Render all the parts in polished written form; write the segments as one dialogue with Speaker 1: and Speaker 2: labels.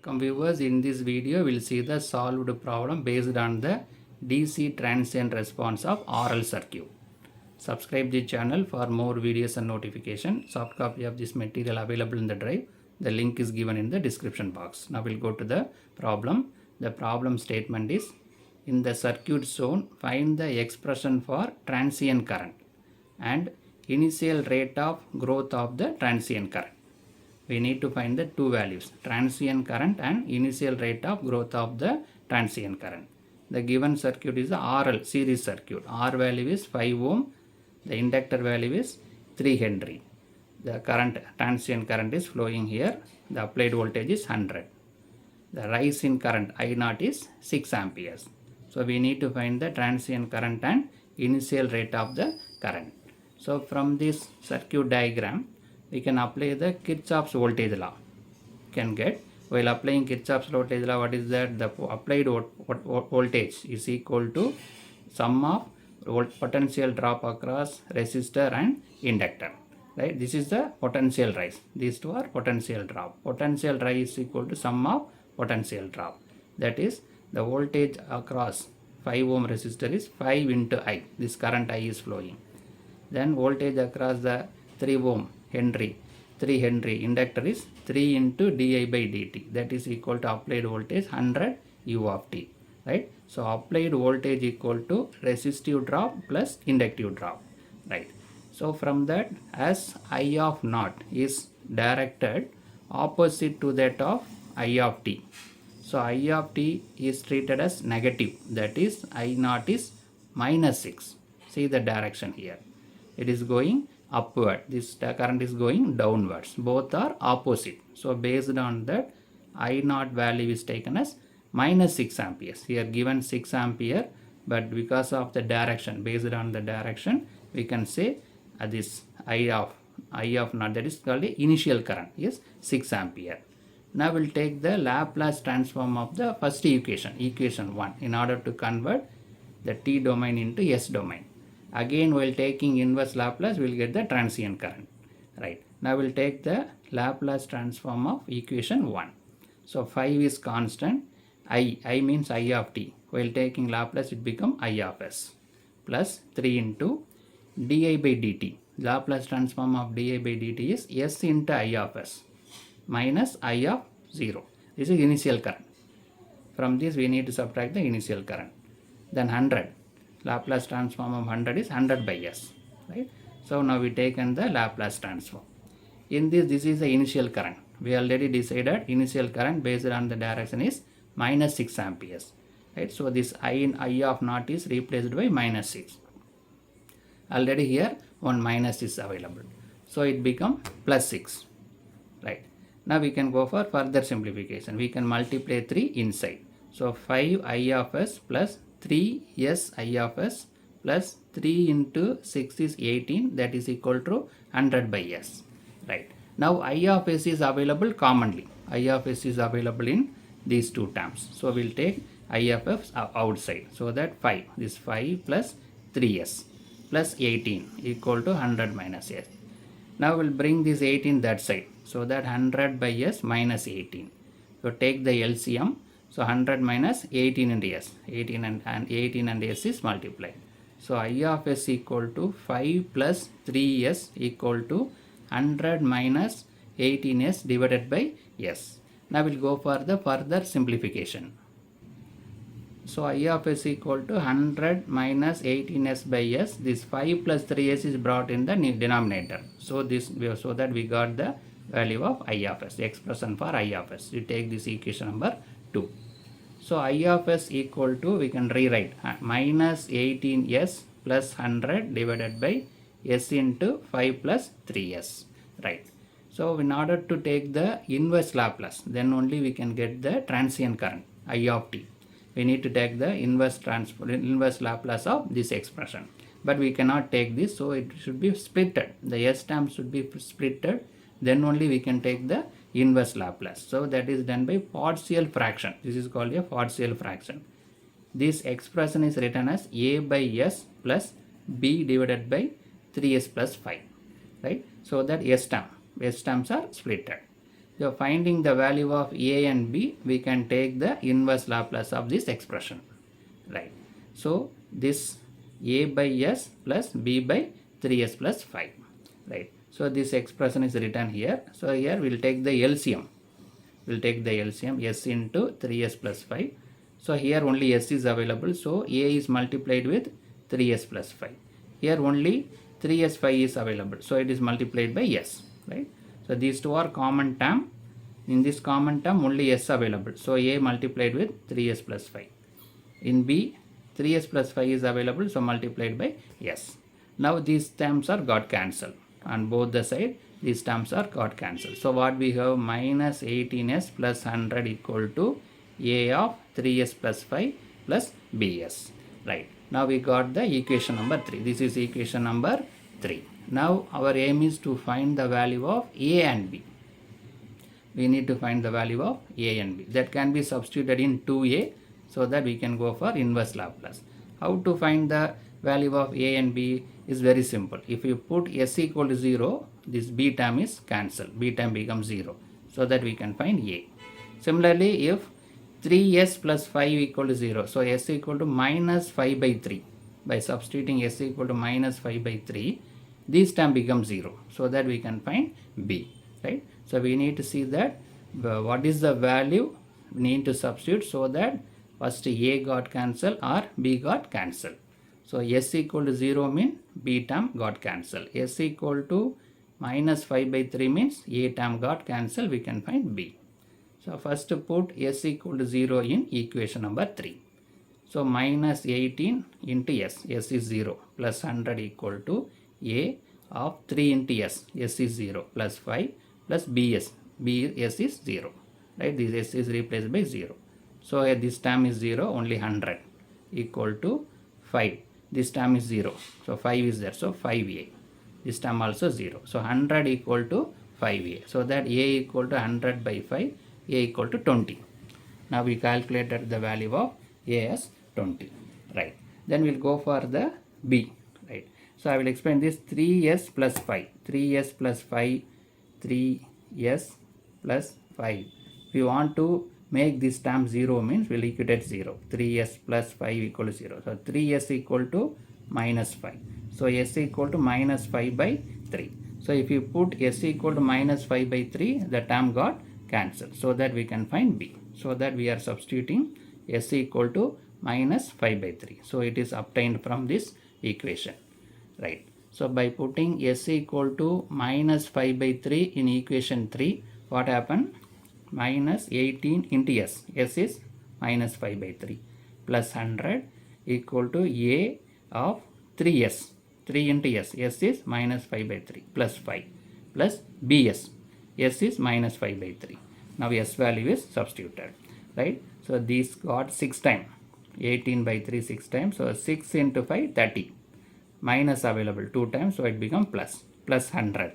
Speaker 1: Welcome viewers, in this video we'll see the solved problem based on the DC transient response of RL circuit. Subscribe the channel for more videos and notification. Soft copy of this material available in the drive. The link is given in the description box. Now we'll go to the problem. The problem statement is, in the circuit zone find the expression for transient current and initial rate of growth of the transient current. We need to find the two values, transient current and initial rate of growth of the transient current. The given circuit is the RL series circuit. R value is 5 ohm, the inductor value is 3 Henry. The current, transient current is flowing here. The applied voltage is 100. The rise in current I0 is 6 amperes. So we need to find the transient current and initial rate of the current. So from this circuit diagram, we can apply the Kirchhoff's voltage law. Can get, while applying Kirchhoff's voltage law, what is that? The applied voltage is equal to sum of potential drop across resistor and inductor. Right? This is the potential rise. These two are potential drop. Potential rise is equal to sum of potential drop. That is, the voltage across 5 ohm resistor is 5 into I. This current I is flowing. Then voltage across the 3 ohm Henry, 3 Henry inductor is 3 into di by dt. That is equal to applied voltage 100 u of t. Right? So applied voltage equal to resistive drop plus inductive drop. Right? So from that, as I of naught is directed opposite to that of I of t. So I of t is treated as negative. That is I naught is minus 6. See the direction here. It is going upward. This current is going downwards. Both are opposite. So based on that, I0 value is taken as minus 6 amperes. Here given 6 ampere, but because of the direction, based on the direction, we can say this I of naught, that is called the initial current, is 6 ampere. Now we'll take the Laplace transform of the first equation 1, in order to convert the t domain into s domain. Again, while taking inverse Laplace, we will get the transient current. Right. Now we'll take the Laplace transform of equation 1. So 5 is constant. I means I of t. While taking Laplace, it becomes I of s plus 3 into di by dt. Laplace transform of di by dt is s into I of s minus I of 0. This is initial current. From this, we need to subtract the initial current. Then 100. Laplace transform of 100 is 100 by s. Right? So now we taken the Laplace transform. In this is the initial current. We already decided initial current based on the direction is minus 6 amperes. Right? So this I of naught is replaced by minus 6. Already here one minus is available. So it become plus 6. Right? Now we can go for further simplification. We can multiply 3 inside. So 5 I of s plus 3 s I of s plus 3 into 6 is 18, that is equal to 100 by s. Right. Now I of s is available commonly. I of s is available in these two terms. So we'll take I of s outside. So that 5, this 5 plus 3s plus 18 equal to 100 minus s. Now we'll bring this 18 that side. So that 100 by s minus 18. So take the LCM. So 100 minus 18 into s. 18 and 18 and s is multiplied. So I of s equal to 5 plus 3s equal to 100 minus 18s divided by s. Now we'll go for the further simplification. So I of s equal to 100 minus 18s by s. This 5 plus 3s is brought in the denominator. So that we got the value of I of s, the expression for I of s. You take this equation number 2. So I of s equal to, we can rewrite minus 18s plus 100 divided by s into 5 plus 3s. Right. So in order to take the inverse Laplace, then only we can get the transient current I of t. We need to take the inverse Laplace of this expression. But we cannot take this, so it should be splitted. The s term should be splitted. Then only we can take the inverse Laplace. So that is done by partial fraction. This is called a partial fraction. This expression is written as a by s plus b divided by 3s plus 5. Right? So that s terms are splitted. So finding the value of a and b, we can take the inverse Laplace of this expression, right? So this a by s plus b by 3s plus 5, right? So this expression is written here. So here we will take the LCM. We'll take the LCM, s into 3s plus 5. So here only s is available. So a is multiplied with 3s plus 5. Here only 3s 5 is available. So it is multiplied by s, right? So these two are common term. In this common term only s available. So a multiplied with 3s plus 5. In b 3s plus 5 is available. So multiplied by s. Now these terms are got cancelled. On both the side these terms are got cancelled. So what we have, minus 18s plus 100 equal to a of 3s plus 5 plus bs, right? Now we got the equation number 3. This is equation number 3. Now our aim is to find the value of a and b. We need to find the value of a and b. That can be substituted in 2a, so that we can go for inverse Laplace. How to find the value of a and b is very simple. If you put s equal to 0, this b term is cancelled. B term becomes 0, so that we can find a. Similarly, if 3s plus 5 equal to 0, so s equal to minus 5 by 3. By substituting s equal to minus 5 by 3, this term becomes 0, so that we can find b, right? So we need to see that what is the value we need to substitute, so that first a got cancelled or b got cancelled. So s equal to 0 means b term got cancelled. S equal to minus 5 by 3 means a term got cancelled. We can find b. So first put s equal to 0 in equation number 3. So minus 18 into s is 0, plus 100 equal to a of 3 into s is 0, plus 5 plus s is 0, right? This s is replaced by 0. So this term is 0, only 100 equal to 5. This term is 0, so 5 is there, so 5a. This term also 0. So 100 equal to 5a. So that a equal to 100 by 5, a equal to 20. Now we calculated the value of a as 20, right? Then we'll go for the b, right? So I will explain this 3s plus 5. 3s plus 5, 3s plus 5. If you want to make this term 0 means we'll equate 0. 3s plus 5 equal to 0. So 3s equal to minus 5. So s equal to minus 5 by 3. So if you put s equal to minus 5 by 3, the term got cancelled. So that we can find b. So that we are substituting s equal to minus 5 by 3. So it is obtained from this equation, right? So by putting s equal to minus 5 by 3 in equation 3, what happened? Minus 18 into s is minus 5 by 3, plus 100 equal to a of 3s, 3 into s is minus 5 by 3, plus 5, plus bs, s is minus 5 by 3. Now s value is substituted, right? So this got 6 times, 18 by 3 6 times, so 6 into 5 30, minus available 2 times, so it become plus 100.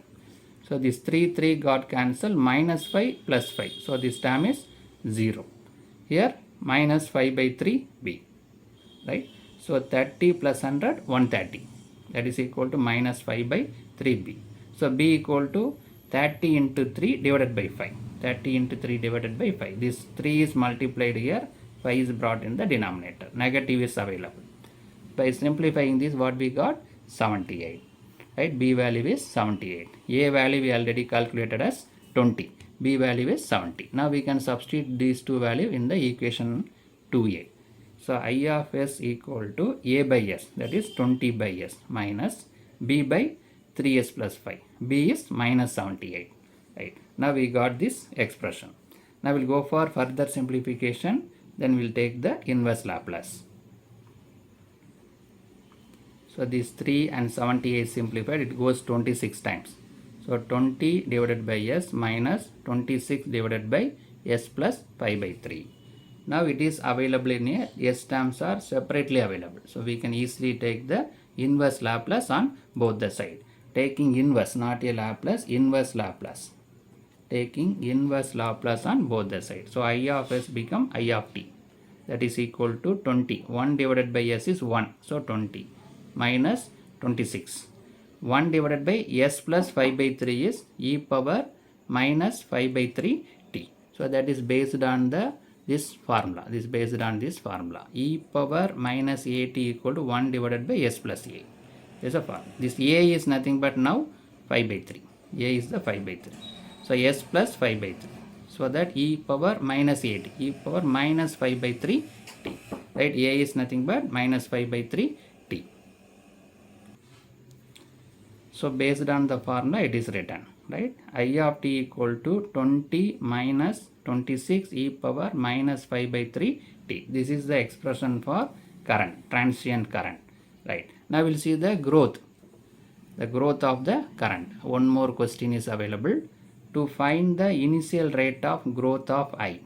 Speaker 1: So this 3 got cancelled, minus 5 plus 5. So this term is 0. Here minus 5 by 3 b, right? So 30 plus 100, 130. That is equal to minus 5 by 3b. So b equal to 30 into 3 divided by 5. 30 into 3 divided by 5. This 3 is multiplied here, 5 is brought in the denominator. Negative is available. By simplifying this, what we got? 78. Right? B value is 78. A value we already calculated as 20. B value is 70. Now we can substitute these two values in the equation 2a. So I of s equal to a by s, that is 20 by s, minus b by 3s plus 5. B is minus 78. Right? Now we got this expression. Now we'll go for further simplification. Then we'll take the inverse Laplace. So this 3 and 78 simplified, it goes 26 times. So 20 divided by s minus 26 divided by s plus 5 by 3. Now it is available in a, s terms are separately available. So we can easily take the inverse Laplace on both the side. Taking inverse, not a Laplace, inverse Laplace. Taking inverse Laplace on both the sides. So I of s become I of t. That is equal to 20. 1 divided by s is 1. So 20. Minus 26. 1 divided by s plus 5 by 3 is e power minus 5 by 3 t. So that is based on this formula. This is based on this formula. E power minus at equal to 1 divided by s plus a. This is a formula. This a is nothing but now 5 by 3. A is the 5 by 3. So s plus 5 by 3. So that e power minus 8. E power minus 5 by 3 t. Right? A is nothing but minus 5 by 3 t. So based on the formula it is written, right? I of t equal to 20 minus 26 e power minus 5 by 3 t. This is the expression for current, transient current, right? Now we'll see the growth of the current. One more question is available. To find the initial rate of growth of I,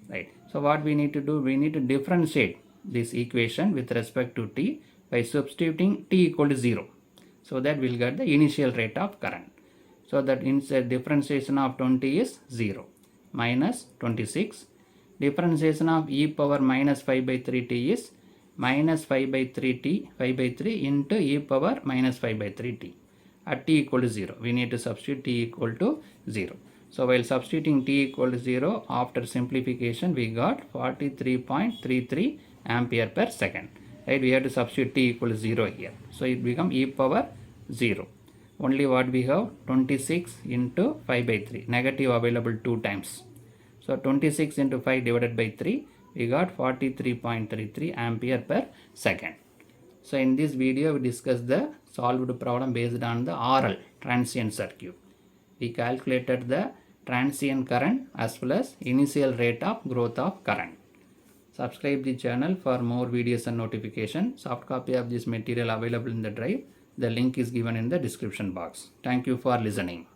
Speaker 1: right? So what we need to do, we need to differentiate this equation with respect to t by substituting t equal to 0. So that we'll get the initial rate of current. So that differentiation of 20 is 0 minus 26. Differentiation of e power minus 5 by 3 t is minus 5 by 3 t, 5 by 3 into e power minus 5 by 3 t. At t equal to 0, we need to substitute t equal to 0. So while substituting t equal to 0, after simplification we got 43.33 ampere per second. Right? We have to substitute t equal to 0 here. So it becomes e power 0. Only what we have, 26 into 5 by 3. Negative available 2 times. So 26 into 5 divided by 3, we got 43.33 ampere per second. So in this video we discussed the solved problem based on the RL, transient circuit. We calculated the transient current as well as initial rate of growth of current. Subscribe the channel for more videos and notification. Soft copy of this material available in the drive. The link is given in the description box. Thank you for listening.